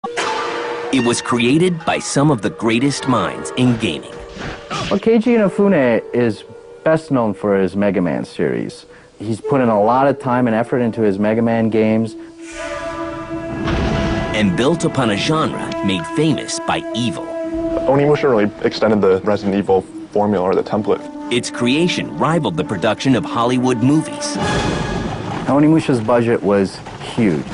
It was created by some of the greatest minds in gaming. Well, Keiji Inafune is best known for his Mega Man series. He's put in a lot of time and effort into his Mega Man games. And built upon a genre made famous by evil. Onimusha really extended the Resident Evil formula or the template. Its creation rivaled the production of Hollywood movies. Onimusha's budget was huge.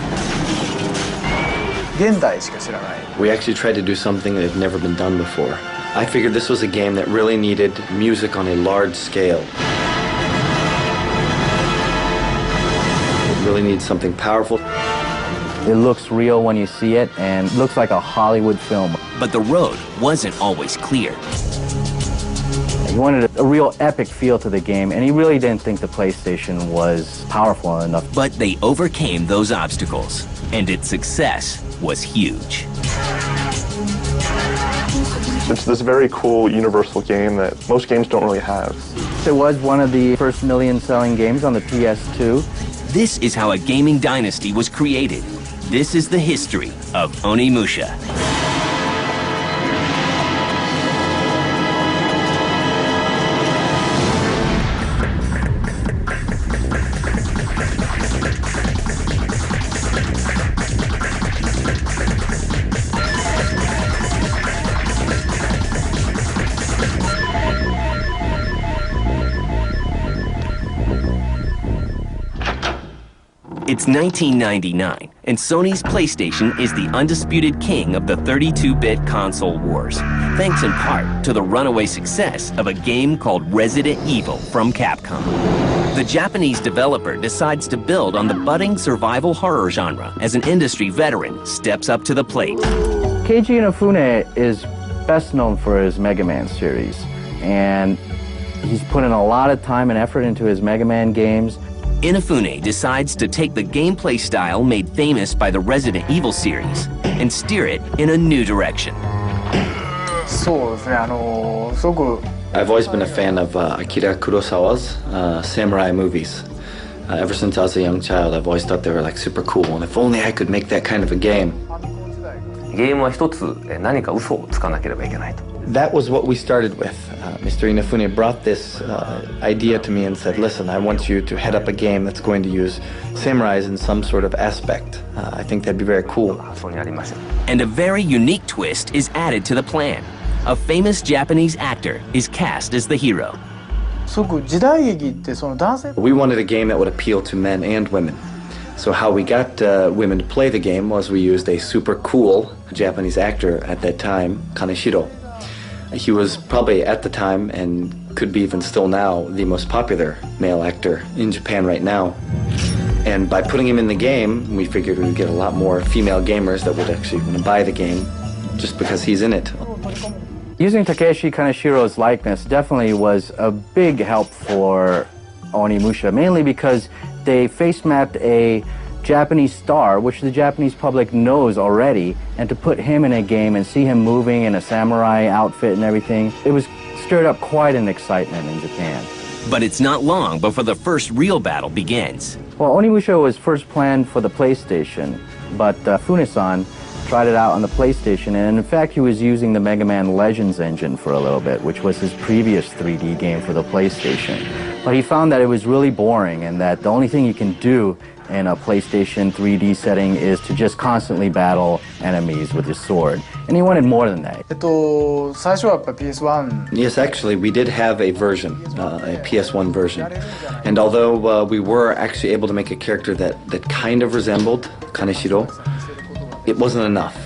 We actually tried to do something that had never been done before. I figured this was a game that really needed music on a large scale. It really needs something powerful. It looks real when you see it and looks like a Hollywood film. But the road wasn't always clear. He wanted a real epic feel to the game, and he really didn't think the PlayStation was powerful enough. But they overcame those obstacles, and its success was huge. It's this very cool universal game that most games don't really have. It was one of the first million-selling games on the PS2. This is how a gaming dynasty was created. This is the history of Onimusha. It's 1999, and Sony's PlayStation is the undisputed king of the 32-bit console wars, thanks in part to the runaway success of a game called Resident Evil from Capcom. The Japanese developer decides to build on the budding survival horror genre as an industry veteran steps up to the plate. Keiji Inafune is best known for his Mega Man series, and he's put in a lot of time and effort into his Mega Man games. Inafune decides to take the gameplay style made famous by the Resident Evil series and steer it in a new direction. I've always been a fan of Akira Kurosawa's samurai movies. Ever since I was a young child, I've always thought they were like super cool, and if only I could make that kind of a game. That was what we started with. Mr. Inafune brought this idea to me and said, listen, I want you to head up a game that's going to use samurais in some sort of aspect. I think that'd be very cool. And a very unique twist is added to the plan. A famous Japanese actor is cast as the hero. We wanted a game that would appeal to men and women. So how we got women to play the game was we used a super cool Japanese actor at that time, Kaneshiro. He was probably at the time, and could be even still now, the most popular male actor in Japan right now. And by putting him in the game, we figured we would get a lot more female gamers that would actually want to buy the game just because he's in it. Using Takeshi Kaneshiro's likeness definitely was a big help for Onimusha, mainly because they face mapped a Japanese star, which the Japanese public knows already, and to put him in a game and see him moving in a samurai outfit and everything, it was stirred up quite an excitement in Japan. But it's not long before the first real battle begins. Well, Onimusha was first planned for the PlayStation, but Funesan tried it out on the PlayStation, and in fact he was using the Mega Man Legends engine for a little bit, which was his previous 3D game for the PlayStation. But he found that it was really boring, and that the only thing you can do in a PlayStation 3D setting is to just constantly battle enemies with your sword. And he wanted more than that. Yes, actually, we did have a version, a PS1 version. And although we were actually able to make a character that kind of resembled Kaneshiro, it wasn't enough.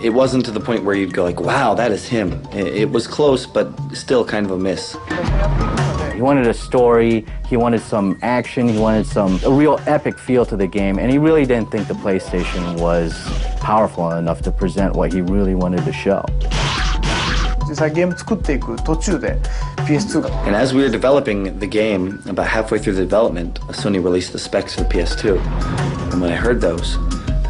It wasn't to the point where you'd go like, wow, that is him. It was close, but still kind of a miss. He wanted a story, he wanted some action, he wanted a real epic feel to the game, and he really didn't think the PlayStation was powerful enough to present what he really wanted to show. And as we were developing the game, about halfway through the development, Sony released the specs for the PS2. And when I heard those,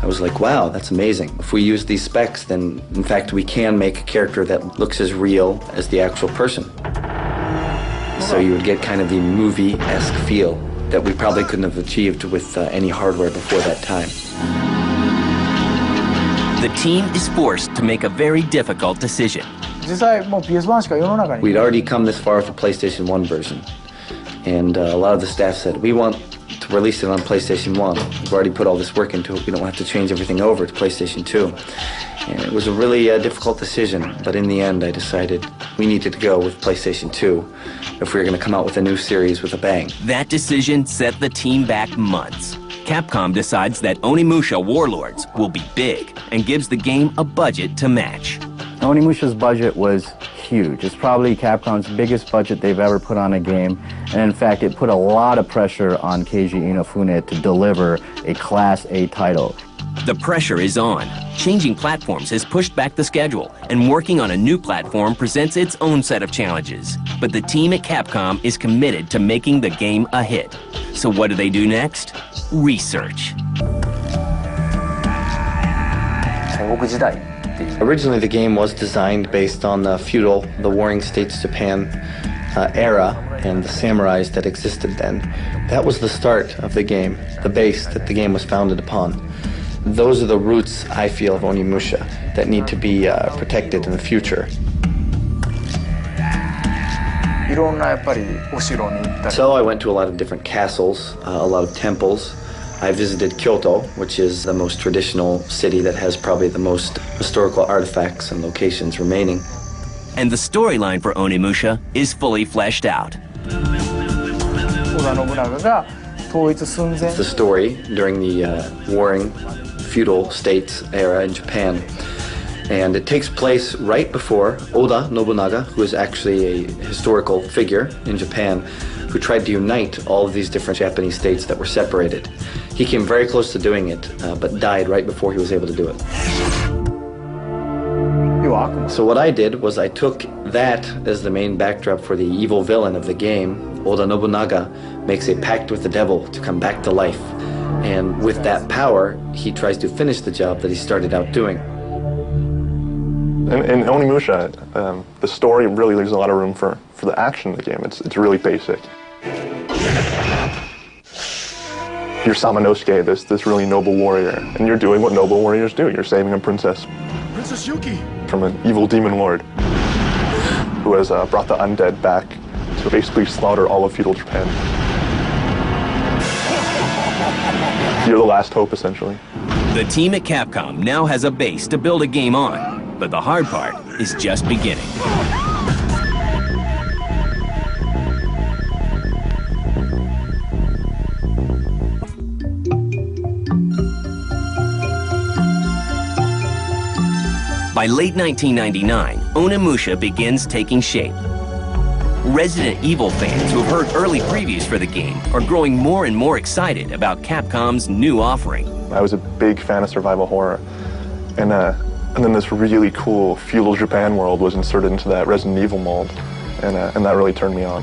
I was like, wow, that's amazing. If we use these specs, then in fact we can make a character that looks as real as the actual person. So you would get kind of the movie-esque feel that we probably couldn't have achieved with any hardware before that time. The team is forced to make a very difficult decision. 実際もう PS1 しか世の中に We'd already come this far with the PlayStation 1 version. And a lot of the staff said, we want to release it on PlayStation 1. We've already put all this work into it. We don't have to change everything over to PlayStation 2. And it was a really difficult decision. But in the end, I decided we needed to go with PlayStation 2 if we were going to come out with a new series with a bang. That decision set the team back months. Capcom decides that Onimusha Warlords will be big and gives the game a budget to match. Onimusha's budget was huge. It's probably Capcom's biggest budget they've ever put on a game, and in fact, it put a lot of pressure on Keiji Inafune to deliver a Class A title. The pressure is on. Changing platforms has pushed back the schedule, and working on a new platform presents its own set of challenges. But the team at Capcom is committed to making the game a hit. So what do they do next? Research. Originally, the game was designed based on the feudal, the Warring States Japan era and the samurais that existed then. That was the start of the game, the base that the game was founded upon. Those are the roots, I feel, of Onimusha that need to be protected in the future. So I went to a lot of different castles, a lot of temples. I visited Kyoto, which is the most traditional city that has probably the most historical artifacts and locations remaining. And the storyline for Onimusha is fully fleshed out. It's the story during the warring feudal states era in Japan. And it takes place right before Oda Nobunaga, who is actually a historical figure in Japan, who tried to unite all of these different Japanese states that were separated. He came very close to doing it, but died right before he was able to do it. So what I did was I took that as the main backdrop for the evil villain of the game. Oda Nobunaga makes a pact with the devil to come back to life. And with that power, he tries to finish the job that he started out doing. In Onimusha, the story really leaves a lot of room for the action of the game. It's really basic. You're Samanosuke, this really noble warrior, and you're doing what noble warriors do. You're saving a princess. Princess Yuki! From an evil demon lord who has brought the undead back to basically slaughter all of feudal Japan. You're the last hope, essentially. The team at Capcom now has a base to build a game on, but the hard part is just beginning. By late 1999, Onimusha begins taking shape. Resident Evil fans who have heard early previews for the game are growing more and more excited about Capcom's new offering. I was a big fan of survival horror, and then this really cool feudal Japan world was inserted into that Resident Evil mold, and that really turned me on.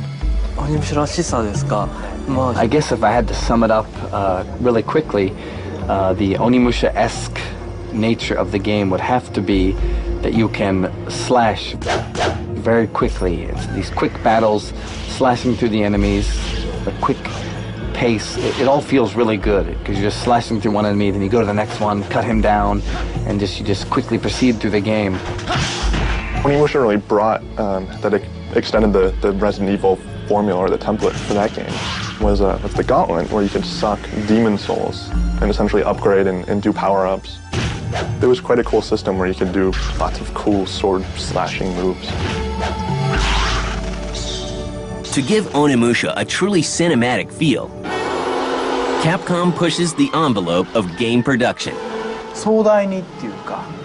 I guess if I had to sum it up really quickly, the Onimusha-esque nature of the game would have to be that you can slash very quickly. It's these quick battles, slashing through the enemies, the quick pace. It all feels really good because you're just slashing through one enemy, then you go to the next one, cut him down, and you just quickly proceed through the game. Onimusha really brought that extended the Resident Evil formula or the template for that game was the Gauntlet, where you could suck demon souls and essentially upgrade and do power-ups. There was quite a cool system where you could do lots of cool sword slashing moves. To give Onimusha a truly cinematic feel, Capcom pushes the envelope of game production.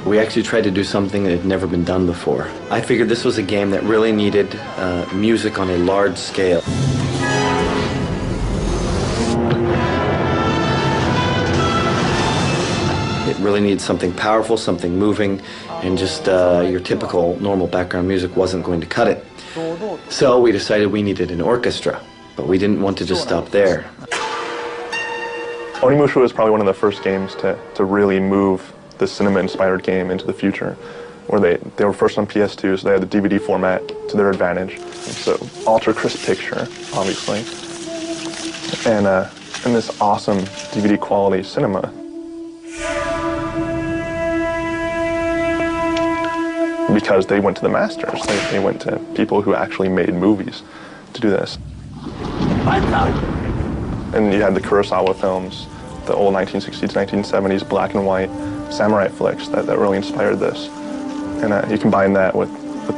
We actually tried to do something that had never been done before. I figured this was a game that really needed music on a large scale. It really needs something powerful, something moving, and just your typical normal background music wasn't going to cut it. So we decided we needed an orchestra, but we didn't want to just stop there. Onimusha was probably one of the first games to really move the cinema-inspired game into the future, where they were first on PS2, so they had the DVD format to their advantage. So ultra-crisp picture, obviously, and this awesome DVD quality cinema. because they went to the masters. They went to people who actually made movies to do this. And you had the Kurosawa films, the old 1960s to 1970s black and white samurai flicks that really inspired this. And you combine that with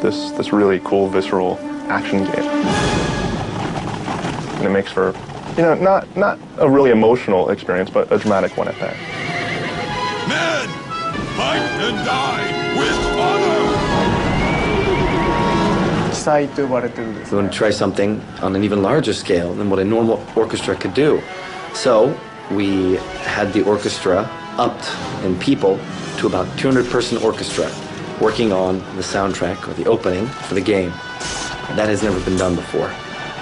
this really cool, visceral action game. And it makes for, not a really emotional experience, but a dramatic one at that. Men, fight and die with honor! We want to try something on an even larger scale than what a normal orchestra could do. So we had the orchestra upped in people to about 200-person orchestra working on the soundtrack or the opening for the game. That has never been done before.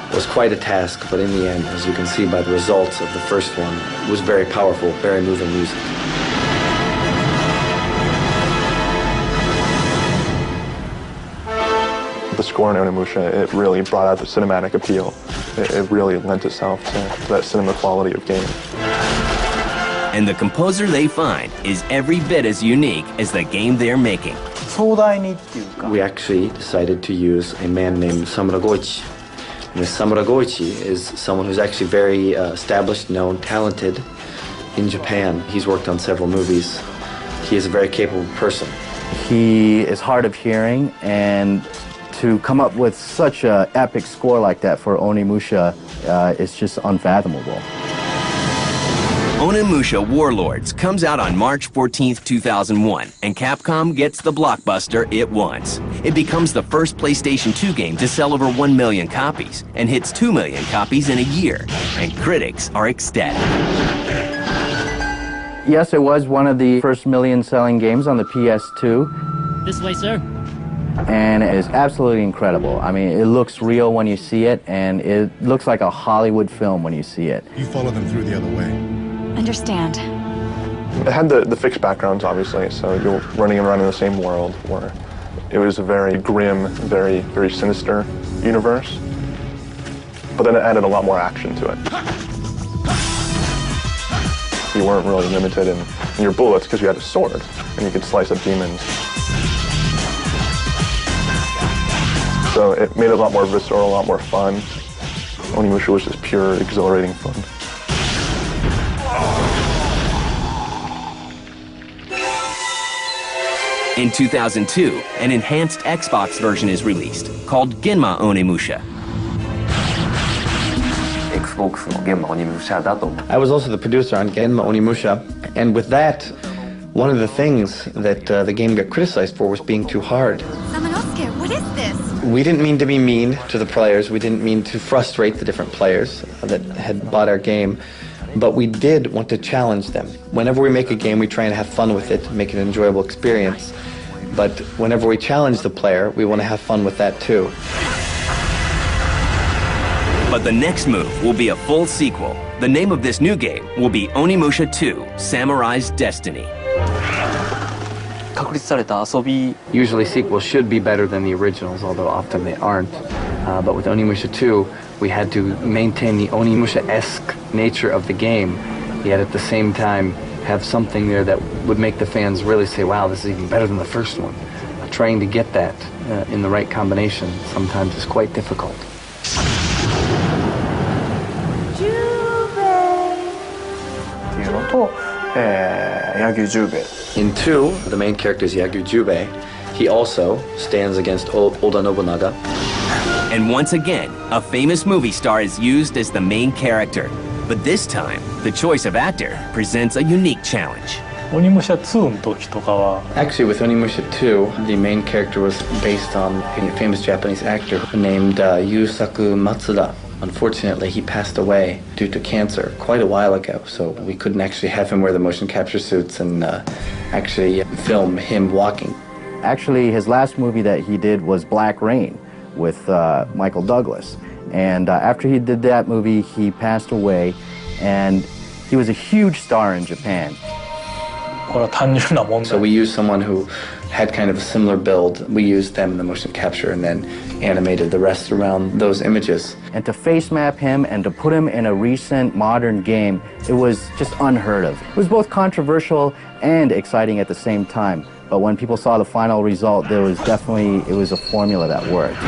It was quite a task, but in the end, as you can see by the results of the first one, it was very powerful, very moving music. The score in Onimusha, it really brought out the cinematic appeal. It really lent itself to that cinema quality of gaming. And the composer they find is every bit as unique as the game they're making. We actually decided to use a man named Samura Goichi. And this Samura Goichi is someone who's actually very established, known, talented in Japan. He's worked on several movies. He is a very capable person. He is hard of hearing, and to come up with such an epic score like that for Onimusha is just unfathomable. Onimusha Warlords comes out on March 14th, 2001, and Capcom gets the blockbuster it wants. It becomes the first PlayStation 2 game to sell over 1 million copies and hits 2 million copies in a year, and critics are ecstatic. Yes, it was one of the first million-selling games on the PS2. This way, sir. And it is absolutely incredible. I mean, it looks real when you see it, and it looks like a Hollywood film when you see it. You follow them through the other way. Understand. It had the fixed backgrounds, obviously, so you're running around in the same world where it was a very grim, very sinister universe. But then it added a lot more action to it. You weren't really limited in your bullets because you had a sword, and you could slice up demons. So it made it a lot more visceral, a lot more fun. Onimusha was just pure, exhilarating fun. In 2002, an enhanced Xbox version is released, called Genma Onimusha. I was also the producer on Genma Onimusha, and with that, one of the things that the game got criticized for was being too hard. Samanosuke, what is this? We didn't mean to be mean to the players, we didn't mean to frustrate the different players that had bought our game, but we did want to challenge them. Whenever we make a game, we try and have fun with it, make it an enjoyable experience. But whenever we challenge the player, we want to have fun with that too. But the next move will be a full sequel. The name of this new game will be Onimusha 2: Samurai's Destiny. Usually sequels should be better than the originals, although often they aren't. But with Onimusha 2, we had to maintain the Onimusha-esque nature of the game, yet at the same time have something there that would make the fans really say, wow, this is even better than the first one. Trying to get that in the right combination sometimes is quite difficult. In 2, the main character is Yagyu Jubei. He also stands against Oda Nobunaga. And once again, a famous movie star is used as the main character. But this time, the choice of actor presents a unique challenge. Actually, with Onimusha 2, the main character was based on a famous Japanese actor named Yusaku Matsuda. Unfortunately, he passed away due to cancer quite a while ago, so we couldn't actually have him wear the motion capture suits and actually film him walking. Actually, his last movie that he did was Black Rain with Michael Douglas. And after he did that movie, he passed away, and he was a huge star in Japan. So we used someone who had kind of a similar build. We used them in the motion capture and then animated the rest around those images. And to face map him and to put him in a recent modern game, it was just unheard of. It was both controversial and exciting at the same time. But when people saw the final result, it was a formula that worked.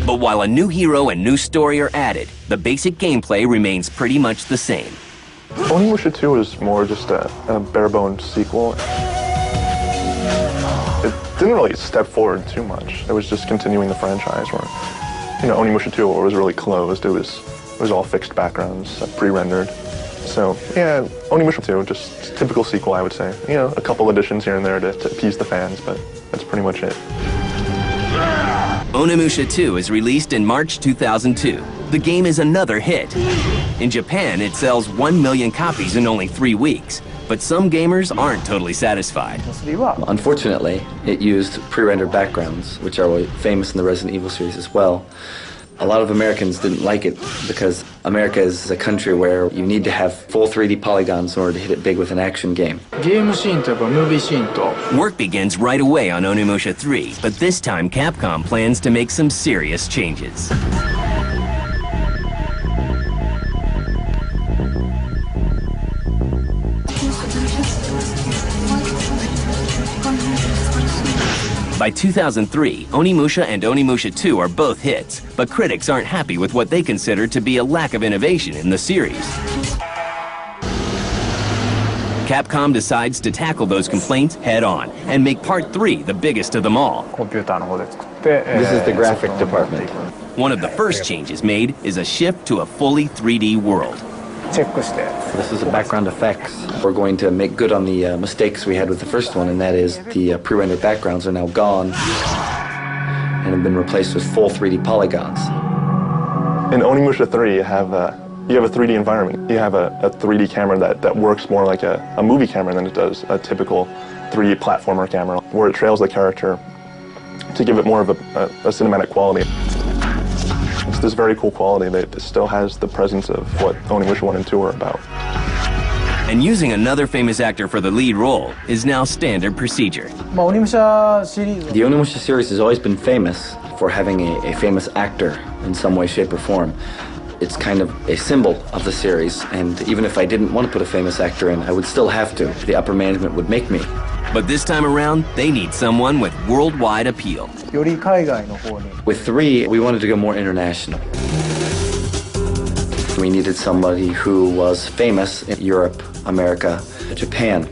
But while a new hero and new story are added, the basic gameplay remains pretty much the same. Onimusha 2 is more just a bare-bones sequel. It didn't really step forward too much. It was just continuing the franchise where, Onimusha 2 was really closed. It was all fixed backgrounds, pre-rendered. So, yeah, Onimusha 2, just typical sequel, I would say. A couple additions here and there to appease the fans, but that's pretty much it. Onimusha 2 is released in March 2002. The game is another hit. In Japan, it sells 1 million copies in only 3 weeks. But some gamers aren't totally satisfied. Unfortunately, it used pre-rendered backgrounds, which are famous in the Resident Evil series as well. A lot of Americans didn't like it because America is a country where you need to have full 3D polygons in order to hit it big with an action game. Work begins right away on Onimusha 3, but this time Capcom plans to make some serious changes. By 2003, Onimusha and Onimusha 2 are both hits, but critics aren't happy with what they consider to be a lack of innovation in the series. Capcom decides to tackle those complaints head-on and make Part 3 the biggest of them all. This is the graphic department. One of the first changes made is a shift to a fully 3D world. This is the background effects. We're going to make good on the mistakes we had with the first one, and that is the pre-rendered backgrounds are now gone and have been replaced with full 3D polygons. In Onimusha 3, you have a 3D environment. You have a 3D camera that works more like a movie camera than it does a typical 3D platformer camera, where it trails the character to give it more of a cinematic quality. It's this very cool quality that still has the presence of what Onimusha 1 and 2 are about. And using another famous actor for the lead role is now standard procedure. The Onimusha series has always been famous for having a famous actor in some way, shape, or form. It's kind of a symbol of the series, and even if I didn't want to put a famous actor in, I would still have to. The upper management would make me. But this time around, they need someone with worldwide appeal. With 3, we wanted to go more international. We needed somebody who was famous in Europe, America, Japan.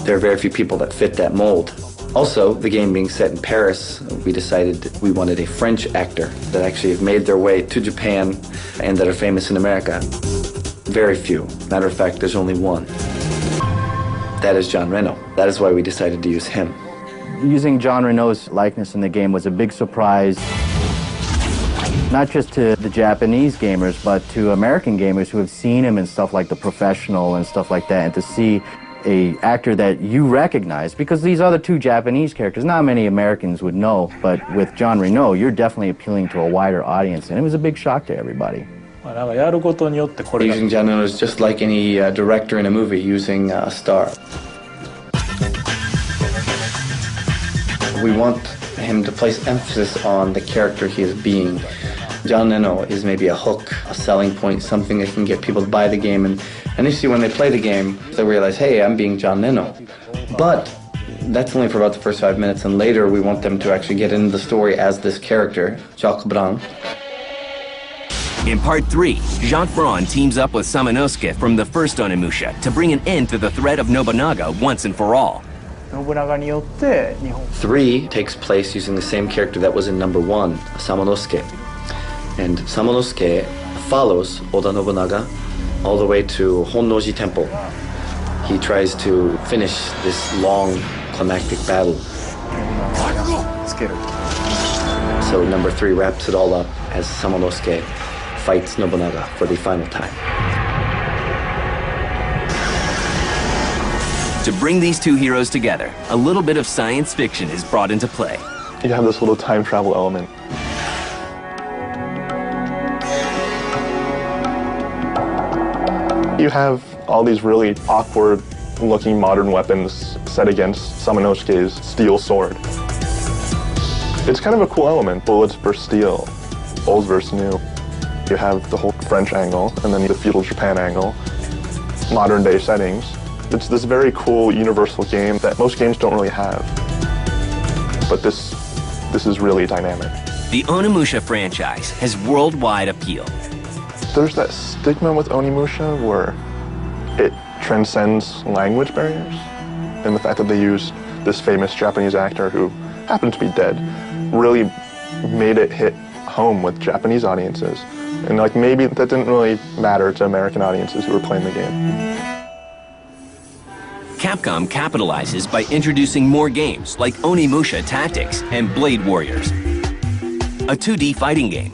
There are very few people that fit that mold. Also, the game being set in Paris, we decided we wanted a French actor that actually have made their way to Japan and that are famous in America. Very few. Matter of fact, there's only one. That is John Reno. That is why we decided to use him. Using John Reno's likeness in the game was a big surprise, not just to the Japanese gamers, but to American gamers who have seen him in stuff like The Professional and stuff like that, and to see an actor that you recognize, because these other 2 Japanese characters, not many Americans would know, but with John Reno, you're definitely appealing to a wider audience, and it was a big shock to everybody. Using John Reno is just like any director in a movie using a star. We want him to place emphasis on the character he is being. John Reno is maybe a hook, a selling point, something that can get people to buy the game, and initially when they play the game, they realize, hey, I'm being John Reno. But that's only for about the first 5 minutes, and later we want them to actually get into the story as this character, Jacques Brun. In Part 3, Jacques Braun teams up with Samanosuke from the first Onimusha to bring an end to the threat of Nobunaga once and for all. 3 takes place using the same character that was in number 1, Samanosuke. And Samanosuke follows Oda Nobunaga all the way to Honnoji Temple. He tries to finish this long climactic battle. So number 3 wraps it all up as Samanosuke fights Nobunaga for the final time. To bring these 2 heroes together, a little bit of science fiction is brought into play. You have this little time travel element. You have all these really awkward-looking modern weapons set against Samanosuke's steel sword. It's kind of a cool element, bullets versus steel, old versus new. You have the whole French angle, and then the feudal Japan angle, modern-day settings. It's this very cool universal game that most games don't really have. But this is really dynamic. The Onimusha franchise has worldwide appeal. There's that stigma with Onimusha where it transcends language barriers. And the fact that they used this famous Japanese actor who happened to be dead really made it hit home with Japanese audiences. And like maybe that didn't really matter to American audiences who were playing the game. Capcom capitalizes by introducing more games like Onimusha Tactics and Blade Warriors, a 2D fighting game.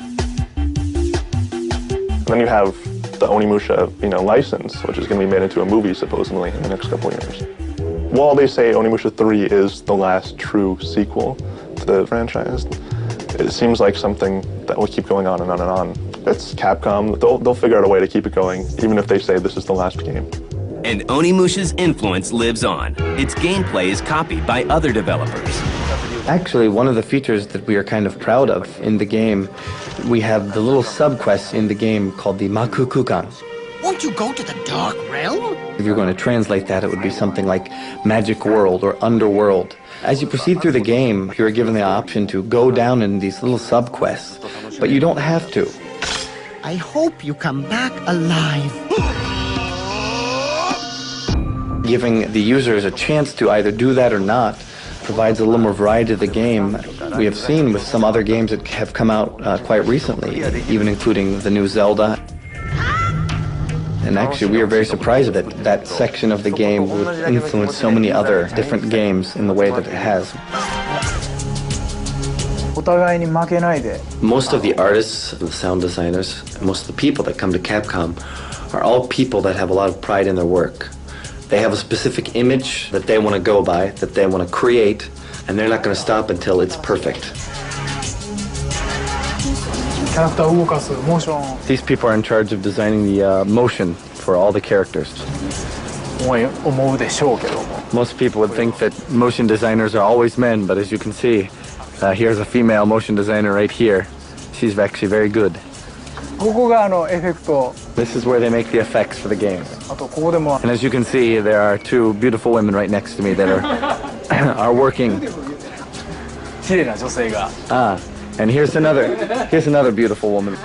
And then you have the Onimusha, license, which is going to be made into a movie supposedly in the next couple of years. While they say Onimusha 3 is the last true sequel to the franchise, it seems like something that will keep going on and on and on. It's Capcom. They'll figure out a way to keep it going, even if they say this is the last game. And Onimusha's influence lives on. Its gameplay is copied by other developers. Actually, one of the features that we are kind of proud of in the game, we have the little sub-quests in the game called the Makukukan. Won't you go to the dark realm? If you're going to translate that, it would be something like Magic World or Underworld. As you proceed through the game, you're given the option to go down in these little sub-quests, but you don't have to. I hope you come back alive. Giving the users a chance to either do that or not provides a little more variety to the game. We have seen with some other games that have come out quite recently, even including the new Zelda. And actually, we are very surprised that that section of the game would influence so many other different games in the way that it has. Most of the artists, the sound designers, most of the people that come to Capcom are all people that have a lot of pride in their work. They have a specific image that they want to go by, that they want to create, and they're not going to stop until it's perfect. These people are in charge of designing the motion for all the characters. Most people would think that motion designers are always men, but as you can see, here's a female motion designer right here. She's actually very good. This is where they make the effects for the game. And as you can see, there are two beautiful women right next to me that are working. And here's another beautiful woman.